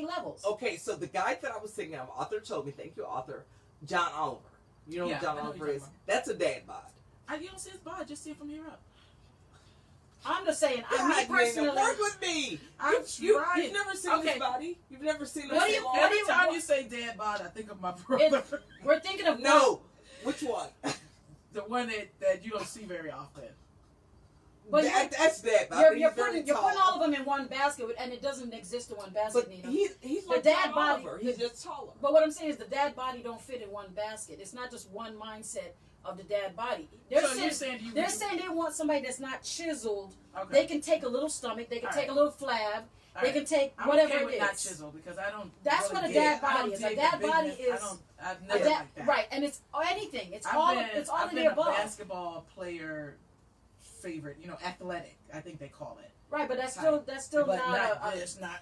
levels. Okay, so the guy that I was thinking of, author told me, thank you, author, John Oliver. You know Yeah, who John I know who Oliver you're is? talking That's a dad bod. You don't see his bod, just see it from here up. I'm just saying. God, Me man, personally. work with me. I'm You've trying. never seen Okay. his body? You've never seen him What do sit you- long? what do Every time you say dad bod, I think of my brother. We're thinking of No. Which one? The one that you don't see very often. But That's dad bod. You're He's very putting tall. all of them in one basket, and it doesn't exist in one basket. But Nina. he's like dad John body- Oliver. He's just taller. But what I'm saying is the dad body don't fit in one basket. It's not just one mindset of the dad body. They're So saying, you're saying you they're saying they want somebody that's not chiseled. Okay. They can take a little stomach. They can All take right. a little flab. All They right. can take I'm whatever okay with it not is. chiseled because I don't. That's really what a dig- dad I don't body is. A dig dad the body bigness. is- I've A never dad- liked that. right, and it's anything. It's I've all. been, It's all I've of been the a above. basketball player favorite, athletic. I think they call it. Right, but that's still But not a. this, not.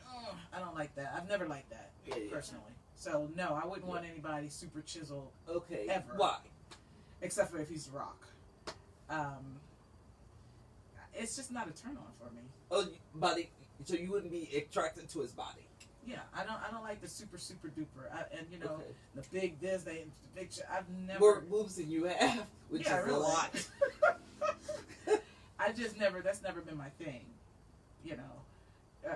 I don't like that. I've never liked that Yeah, yeah. personally. So no, I wouldn't want anybody super chiseled, Okay. Ever. Why? except for if he's The Rock. It's just not a turn on for me. Oh, body. So you wouldn't be attracted to his body. Yeah, I don't like the super duper. Okay. The big this, the big. I've never. More boobs than you have, which Yeah, is really. a lot. I just never. That's never been my thing.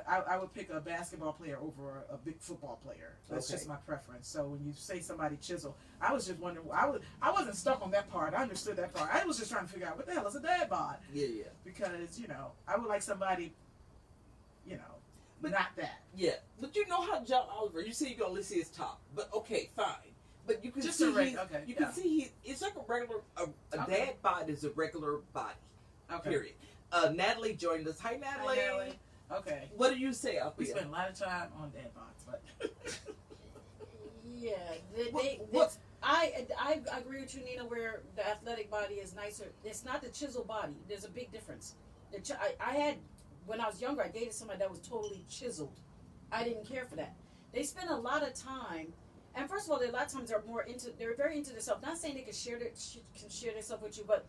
I would pick a basketball player over a big football player. That's Okay. just my preference. So when you say somebody chisel, I was just wondering. I wasn't stuck on that part. I understood that part. I was just trying to figure out what the hell is a dad bod, Yeah, yeah. because I would like somebody. But- not that. Yeah, but you know how John Oliver, you say you can only see his top, but okay, fine. But you can Just see a he's, okay, you yeah. can see it's like a regular a Okay. dad bod is a regular body. Okay. Period. Natalie joined us. Hi, Natalie. Hi, Natalie. Okay. What do you say, Althea? We spent a lot of time on dad box, but Yeah, What- I agree with you, Nina. Where the athletic body is nicer. It's not the chisel body. There's a big difference. I had when I was younger. I dated somebody that was totally chiseled. I didn't care for that. They spend a lot of time, and first of all, a lot of times they're very into themselves. Not saying they can share themselves with you, but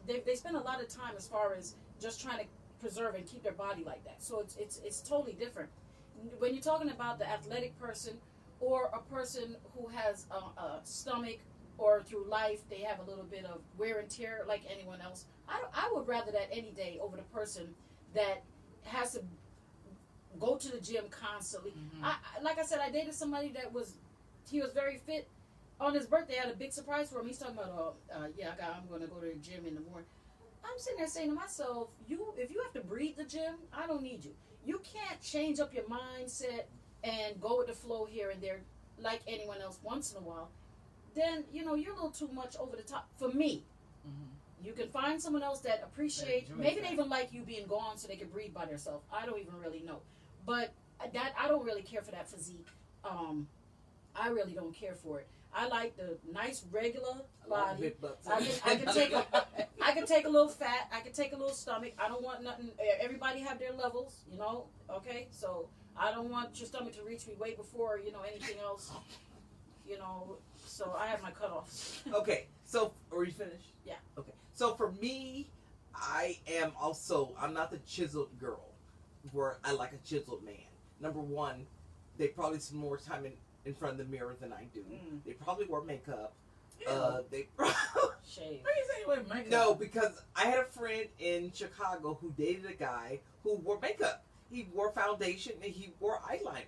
they spend a lot of time as far as just trying to preserve and keep their body like that. So it's totally different. When you're talking about the athletic person or a person who has a stomach or through life they have a little bit of wear and tear like anyone else, I would rather that any day over the person that has to go to the gym constantly. Like I said, I dated somebody that was very fit. On his birthday, I had a big surprise for him. He's talking about, I'm going to go to the gym in the morning. I'm sitting there saying to myself, if you have to breathe the gym, I don't need you. You can't change up your mindset and go with the flow here and there like anyone else once in a while. Then, you're a little too much over the top for me. You can find someone else that appreciates, maybe they even like you being gone so they can breathe by themselves. I don't even really know. But I don't really care for that physique. I really don't care for it. I like the nice regular body. I can take a little fat. I can take a little stomach. I don't want nothing. Everybody have their levels, Okay, so I don't want your stomach to reach me way before anything else. So I have my cutoffs. Okay, so are you finished? Yeah. Okay, so for me, I'm not the chiseled girl, where I like a chiseled man. Number one, they probably spend more time in front of the mirror than I do. They probably wear makeup. They Shave. What do you say you wear makeup? No, because I had a friend in Chicago who dated a guy who wore makeup. He wore foundation and he wore eyeliner.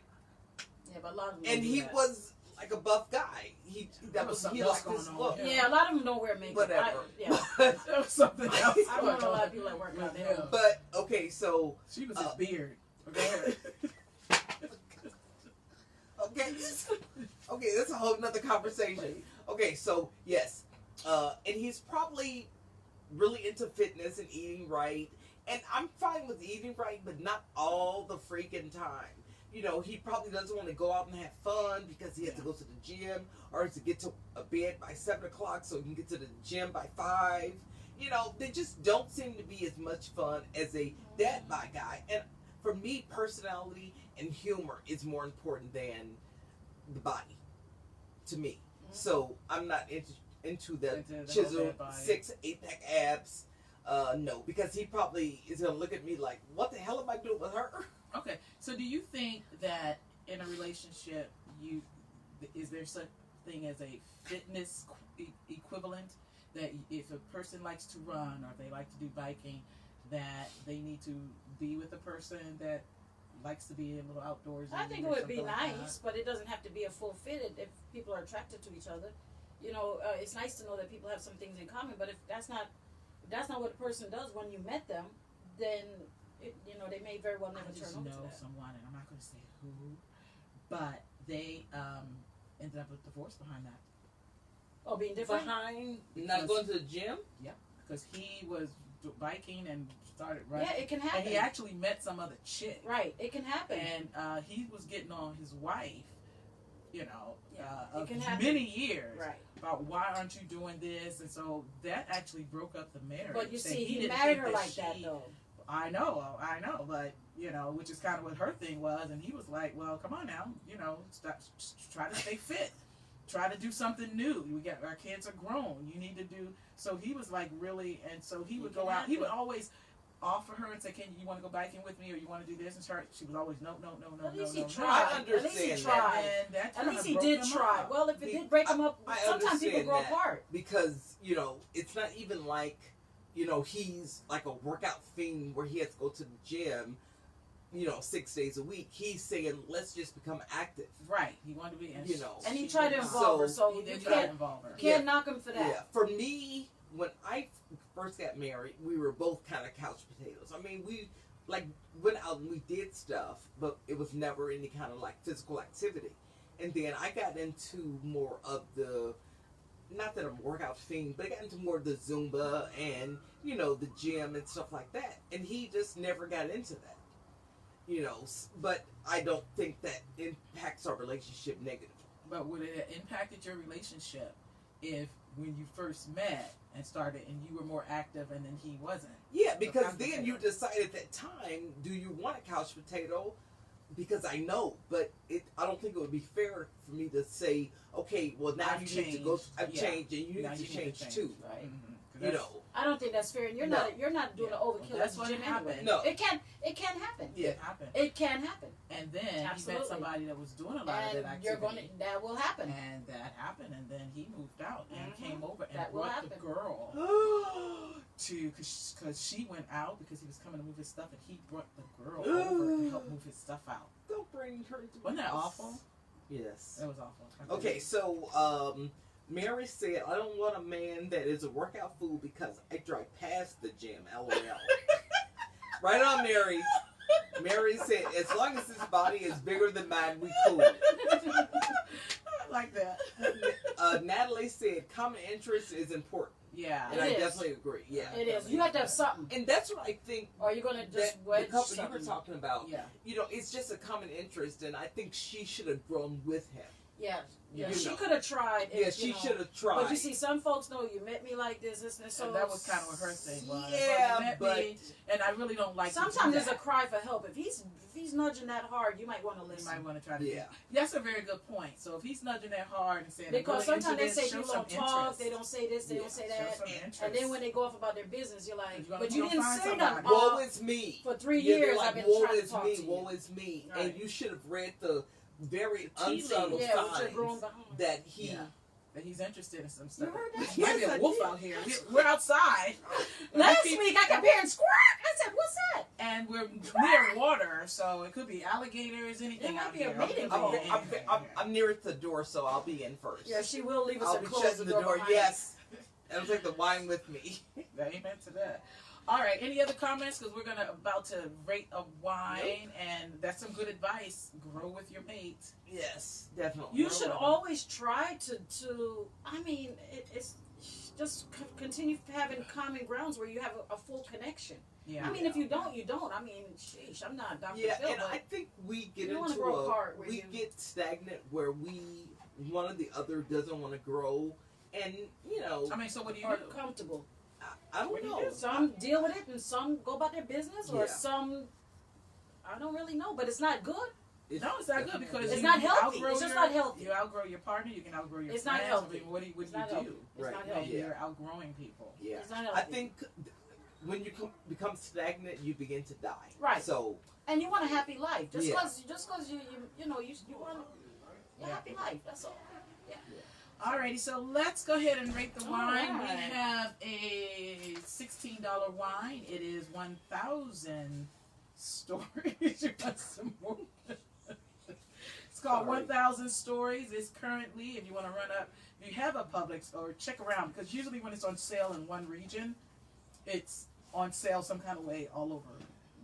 Yeah, but a lot of them And don't do he that. was like a buff guy. He something liked else his going look. on. Yeah, a lot of them don't wear makeup. Whatever. That was something else. I don't know a lot of people that work out there. But okay, so She was his beard. Okay. okay, that's a whole nother conversation. Okay, so yes, and he's probably really into fitness and eating right, and I'm fine with eating right, but not all the freaking time. He probably doesn't want to go out and have fun because he has to go to the gym or to get to a bed by 7 o'clock so he can get to the gym by 5. They just don't seem to be as much fun as a dad bod guy. And for me, personality and humor is more important than the body, to me. So I'm not into the chiseled 6, 8-pack abs. No, because he probably is going to look at me like, what the hell am I doing with her? Okay, so do you think that in a relationship, is there such thing as a fitness equivalent? That if a person likes to run or they like to do biking, that they need to be with a person that likes to be a little outdoors? I think it would be nice, but it doesn't have to be a full fitted if people are attracted to each other. It's nice to know that people have some things in common, but if that's not what the person does when you met them, then they may very well never I turn just on know to that. someone, and I'm not going to say who, but they ended up with divorce behind that. Oh, being different? Behind not going to the gym? Yeah, because he was biking and started running. Yeah, it can happen. And he actually met some other chick. Right, it can happen. And he was getting on his wife, it of can happen. many years. Right. About why aren't you doing this? And so that actually broke up the marriage. But you And see, he didn't married think her like that, she- though. I know, but which is kind of what her thing was, and he was like, "Well, come on now, stop, try to stay fit, try to do something new. Our kids are grown. You need to do." So he was like really, and so he would go out. He would always offer her and say, "Can you want to go biking with me, or you want to do this?" And she was always no. At least he no. tried. I understand At least he that. tried. And that At least he broke did them try. up. Well, if it did break him up, I sometimes people understand grow that. apart. Because, it's not even like, he's like a workout fiend where he has to go to the gym, 6 days a week. He's saying, let's just become active. Right. He wanted to be, and And he she tried did to not. involve her, so He you did try to involve her. can't knock him for that. Yeah. For me, when I first got married, we were both kind of couch potatoes. I mean, like went out and we did stuff, but it was never any kind of like physical activity. And then I got into more of the, not that I'm a workout fiend, but I got into more of the Zumba and, you know, the gym and stuff like that. And he just never got into that. You know, but I don't think that impacts our relationship negatively. But would it have impacted your relationship if when you first met and started and you were more active and then he wasn't? Yeah, because then you decide at that time, do you want a couch potato? Because I know, but I don't think it would be fair for me to say, okay, well now I've you need to go. I've Yeah. changed, and you Now need to change change, too. Right. Mm-hmm. You know. I don't think that's fair, and you're No. not doing an overkill. Well, that's at the what gym happened. anyway. No. It can happen. Yeah. It happened. It can happen, And then he Absolutely. met somebody that was doing a lot and of that you're activity. that will happen. And that happened, and then he moved out and Mhm. came over and That will brought the happen. girl to, because she went out because he was coming to move his stuff, and he brought the girl over to help move his stuff out. Don't bring her to Wasn't that my house. awful? Yes. That was awful. Okay, so Mary said, I don't want a man that is a workout fool because I drive past the gym. LOL. Right on, Mary. Mary said, as long as his body is bigger than mine, we cool. I like that. Natalie said, common interest is important. Yeah. And It I is. definitely agree. Yeah. It is. You have to have something, And that's what I think or you're gonna just that the wedge couple you something. were talking about, Yeah. you know, it's just a common interest, and I think she should have grown with him. Yeah, yeah. You She know. could have tried. Yeah, if, she you know, should have tried. But you see, some folks know you met me like this, and so And that was kind of what her thing was. Yeah, Like, you met but me, and I really don't like. sometimes to do there's a that. cry for help. If he's nudging that hard, you might want to You listen. might want to try to. Yeah. That's a very good point. So if he's nudging that hard and saying, Because I'm really sometimes into they this, say show people don't some talk, interest. they don't say this, they Yeah, don't say Show that, some interest. and then when they go off about their business, you're like, You're but gonna you didn't find say somebody. nothing. Woe is me. For 3 Yeah, they're years, like, I've been woe trying to is talk me, to you. woe is me. Right. And you should have read the very tea leaves. unsubtle Yeah, what you're growing signs behind. that he. Yeah. That he's interested in some You stuff. heard that? Might be Yes, a I wolf did. out here. We're outside. Last Maybe- week, I kept hearing squirk. I said, "What's that?" And we're near water, so it could be alligators, anything It might out be a here. mating It could call. be I'm, anything I'm, here. I'm nearest the door, so I'll be in first. Yeah, she will leave us I'll and be close shutting the door. behind Yes. And I'll take the wine with me. Amen to that. All right. Any other comments? Because we're about to rate a wine, and that's some good advice. Grow with your mate. Yes, definitely. You should always try to. I mean, it's just continue having common grounds where you have a full connection. Yeah. I mean, if you don't, you don't. I mean, sheesh, I'm not Dr. Yeah, Phil, and but I think we get you wanna into grow apart where we you- get stagnant where one or the other doesn't want to grow, and you know, I mean, so what do you are do? comfortable. I don't What do you know. do? Some deal with it, and some go about their business, or Yeah. some I don't really know. But it's not good. No, it's not good because It's you not healthy. outgrow It's just your- not healthy. You outgrow your partner. You can outgrow your It's friends. not healthy. I mean, what do It's you not do? healthy. It's Right. not When healthy. you're outgrowing people. Yeah, It's not healthy. I think when you become stagnant, you begin to die. Right. So And you want a happy life. Just Yeah. because you know you want a happy life. That's all. Alrighty, so let's go ahead and rate the All wine. We right. have a $16 wine. It is 1,000 stories. You got some more. It's called Sorry. 1,000 Stories. It's currently, if you want to run up, if you have a Publix or check around, because usually when it's on sale in one region, it's on sale some kind of way all over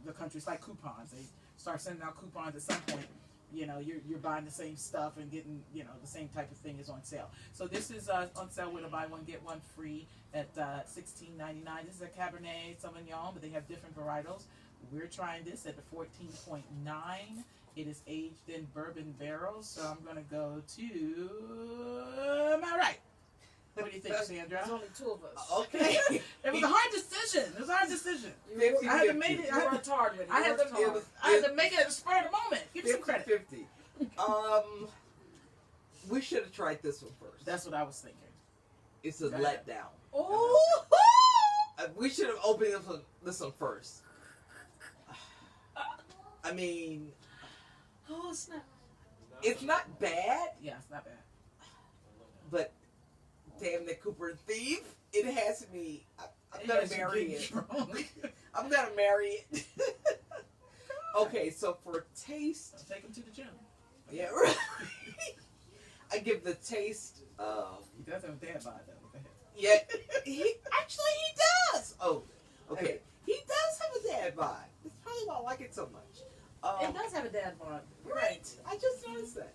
the country. It's like coupons. They start sending out coupons at some point. You know, you're buying the same stuff and getting, you know, the same type of thing is on sale. So this is on sale with a buy one get one free at $16.99. This is a Cabernet Sauvignon, but they have different varietals. We're trying this at the 14.9. It is aged in bourbon barrels. So I'm going to go to my right. What do you think, Sandra? There's only two of us. okay. It was a hard decision. It was a hard decision. Fifty, I had to 50. make it. You worked hard with it. I You had to, worked hard. I had to make it at the spur of the moment. Give me some credit. 50. We should have tried this one first. That's what I was thinking. It's a Go ahead. letdown. Oh, We should have opened this one first. I mean, oh snap! it's not bad, Yeah, it's not bad. but damn the Cooper thief, it has me. I'm gonna marry it. I'm gonna marry it. Okay, so for taste, Take him to the gym. yeah, right. I give the taste. He does have a dad bod though. Go ahead. Yeah, he does. Oh, okay. He does have a dad bod. It's why do I like it so much? It does have a dad bod. Right. I just noticed that.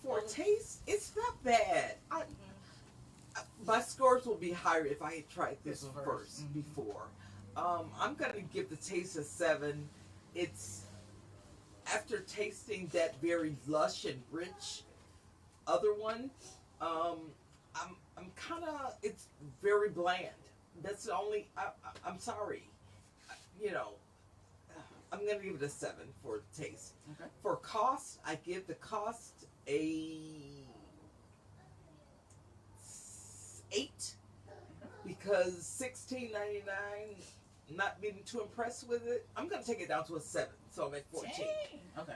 For taste, it's not bad. My scores will be higher if I had tried this first before. I'm going to give the taste a 7. It's after tasting that very lush and rich other one. I'm kind of, it's very bland. That's the only. I'm sorry. You know, I'm going to give it a 7 for taste. Okay. For cost, I give the cost a 8 because $16.99. Not being too impressed with it. I'm going to take it down to a 7, so I'm at 14. Dang. Okay.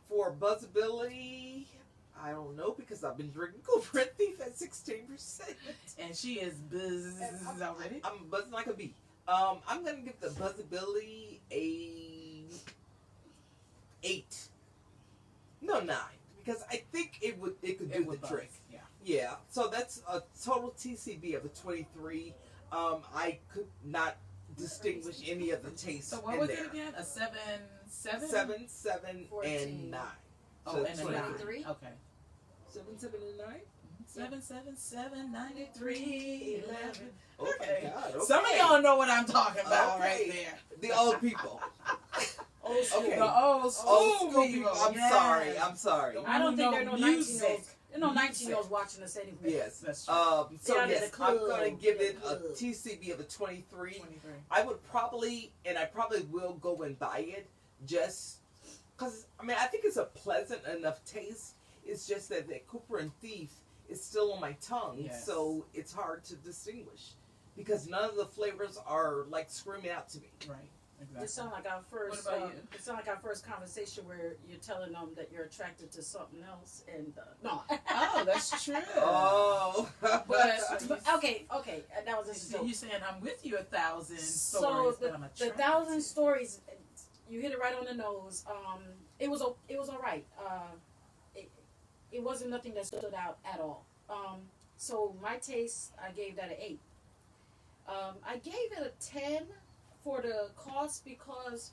For buzzability, I don't know because I've been drinking Cooper and Thief at 16%. And she is buzz already. I'm buzzing like a bee. I'm gonna give the buzzability a 8. No, 9 because I think it could do the trick. Yeah. Yeah. So that's a total TCB of a 23. I could not distinguish any of the tastes. So what in was there. it again? A 7, 7? 7, 14. and 9. Oh, So and a 9. 23? Okay. 7, and 9? 777 93 11. Oh my God. Okay. Some of y'all know what I'm talking about Okay. right there. The old people. Old school. Okay. The old school, Old school people. I'm yes. sorry. I'm sorry. I don't think there are no 19-year-olds. There are no Music. 19-year-olds watching this anyway. Yes. That's true. So Down in yes, the I'm club. going to give it Yeah, a club. TCB of a 23. 23. I would probably, and I probably will go and buy it just because, I mean, I think it's a pleasant enough taste. It's just that the Cooper and Thief is still on my tongue, Yes. so it's hard to distinguish because none of the flavors are like screaming out to me. Right. Exactly. It sounds like our first. What about you? It sounds like our first conversation where you're telling them that you're attracted to something else, and no. Oh, that's true. Oh, But okay, that was just a joke. you saying I'm with you 1,000 So stories, but I'm the attracted 1,000 to. stories, you hit it right on the nose. It was all right. It wasn't nothing that stood out at all. So my taste, I gave that an 8. I gave it a 10 for the cost because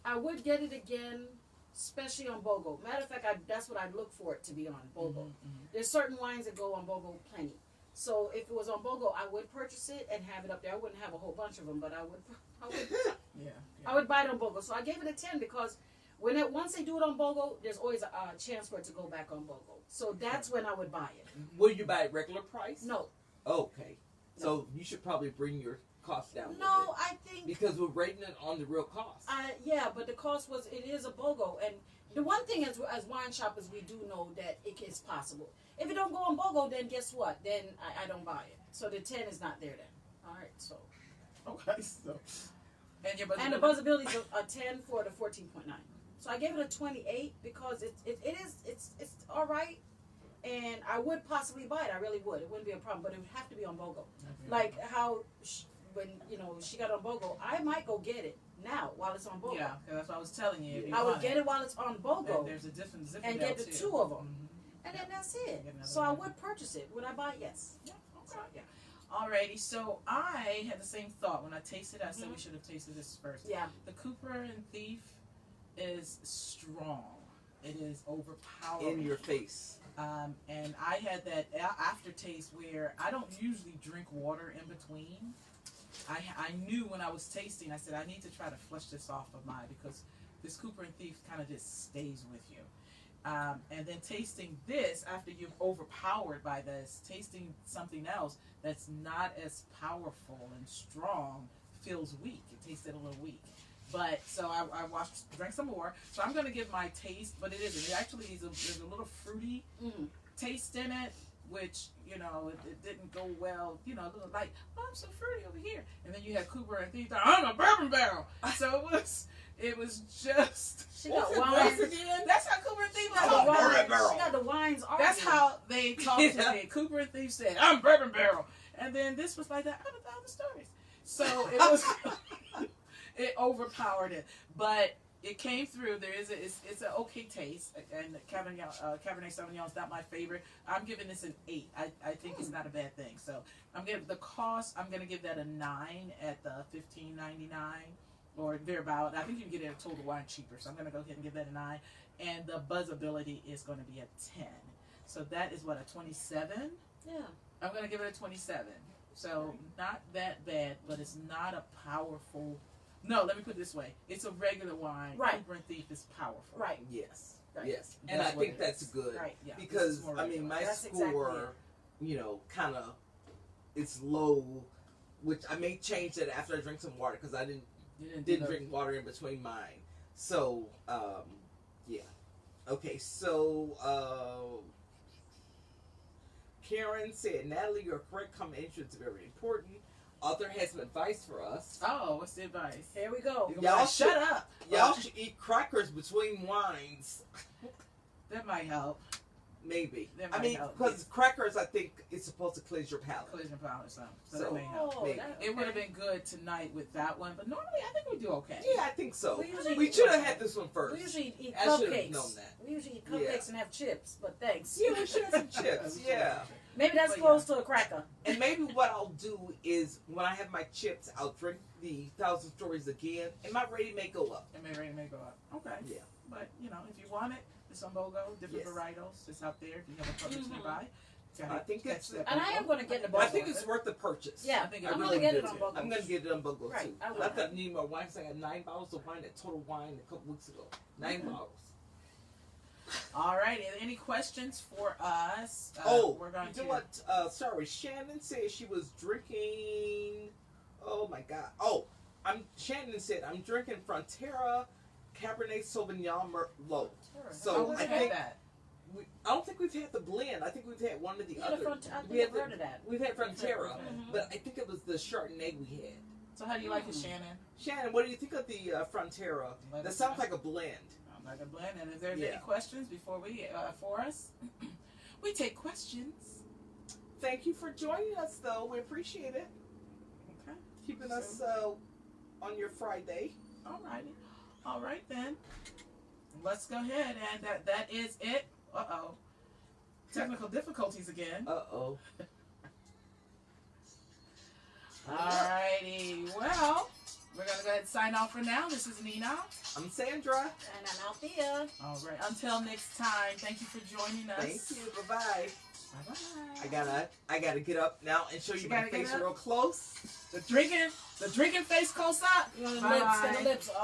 I would get it again, especially on BOGO. Matter of fact, that's what I look for it to be on BOGO. There's certain wines that go on BOGO plenty. So if it was on BOGO, I would purchase it and have it up there. I wouldn't have a whole bunch of them, but Yeah. I would buy it on BOGO. So I gave it a 10 because once they do it on BOGO, there's always a chance for it to go back on BOGO. So that's when I would buy it. will you buy it regular price? No. Okay. So you should probably bring your cost down. No, a bit. I think... Because we're rating it on the real cost. Yeah, but the cost it is a BOGO. And the one thing as wine shoppers, we do know that it is possible. If it don't go on BOGO, then guess what? Then I don't buy it. So the 10 is not there then. All right, so... Okay, so. And your And the buzzability is a 10 for the 14.9. So I gave it a 28 because it's all right. And I would possibly buy it. I really would. It wouldn't be a problem. But it would have to be on BOGO. Like how... when she got on BOGO, I might go get it now while it's on BOGO. Yeah, because that's what I was telling you. If you I would want get it while it's on BOGO And there's a different zip and bell, get the too. 2 of them, Mhm. and then that's it. Get another So I one. would purchase it. Would I buy it? Yes. Yeah, okay. Yeah. Alrighty, so I had the same thought when I tasted it. I said we should have tasted this first. Yeah. The Cooper and Thief is strong. It is overpowering. In your face. And I had that aftertaste where I don't usually drink water in between. I knew when I was tasting, I said I need to try to flush this off of mine because this Cooper and Thief kind of just stays with you. And then tasting this after you're overpowered by this, tasting something else that's not as powerful and strong feels weak. It tasted a little weak. But so I drank some more. So I'm going to give my taste, but it actually there's a little fruity taste in it, which, you know, it didn't go well, you know, a little like, oh, I'm so fruity over here. And then you had Cooper and Thief, I'm a bourbon barrel. So it was just, She got what's wines. it again? That's how Cooper and Thief She got talk. the wines. Bourbon barrel. She got the wines. That's arguing. how they talked to me. Cooper and Thief said, I'm bourbon barrel. And then this was like that, I'm 1,000 stories. So it was, it overpowered it. But it came through. It's an okay taste, and Cabernet Sauvignon is not my favorite. I'm giving this an 8. I think it's not a bad thing. So I'm giving the cost. I'm gonna give that a 9 at the $15.99. or thereabout. I think you can get it at Total Wine cheaper, so I'm going to go ahead and give that a 9. And the buzzability is going to be a 10. So that is what, a 27? Yeah. I'm going to give it a 27. So not that bad, but it's not a powerful. No, let me put it this way: it's a regular wine. Right. Cooper and Thief is powerful. Right. Yes. Right. Yes. And That's I what think it that's is. good. Right. Yeah, Because, this is more I mean, regular. my That's exactly score, you know, kind of, it's low, which I may change that after I drink some water because I You didn't drink water in between mine. So, yeah. Okay, so, Karen said, Natalie, your correct combination is very important. Author has some advice for us. Oh, what's the advice? Here we go. You're gonna be like, shut up. Y'all should eat crackers between wines. That might help. Maybe. That I might mean, help. because crackers, I think, is supposed to cleanse your palate. Collision power or something. So, So, that may help. Oh, maybe. that, It would have been good tonight with that one, but normally I think we do okay. Yeah, I think so. We usually We eat should have one. had this one first. We usually eat I should have cupcakes. known that. We usually eat Yeah. cupcakes and have chips, but thanks. Yeah, we should have some chips. Yeah. Maybe that's But close to a cracker. And maybe what I'll do is when I have my chips, I'll drink the 1,000 Stories again, and my rating may go up. It may go up. Okay. Yeah. But, you know, if you want it, it's on BOGO, different Yes. varietals. It's out there if you have a product nearby. I think it's- that And I am BOGO. going to get the I BOGO. think it's worth the purchase. Yeah, I think I'm I going really to get do it on too. BOGO. I'm going to get it on BOGO Right, too. I will. I thought I need more wine because I had 9 bottles of wine at Total Wine a couple weeks ago. 9 bottles. All right. Any questions for us? We're going you to. know what? Sorry, Shannon said she was drinking. Oh my God. Oh, Shannon said I'm drinking Frontera Cabernet Sauvignon Merlot. So I I had think that. I don't think we've had the blend. I think we've had one or the Yeah, other. the front, I We think had I've the- heard of that. We've had Frontera, Mhm. but I think it was the Chardonnay we had. So how do you like it, Shannon? Shannon, what do you think of the Frontera? Let That us sounds know. like a blend. I'm like a blend. And if there's Yeah. any questions before we for us, we take questions. Thank you for joining us, though. We appreciate it. Okay. Keeping us on your Friday. Alrighty. All right then. Let's go ahead and that is it. Uh-oh. Technical difficulties again. Uh-oh. Alrighty. Well, we're gonna go ahead and sign off for now. This is Nina. I'm Sandra. And I'm Althea. All right. Until next time. Thank you for joining us. Thank you. Bye-bye. Bye-bye. I gotta get up now and show you my gotta get face up? real close. The drinking face close up. The lips, Bye-bye. the lips. Oh.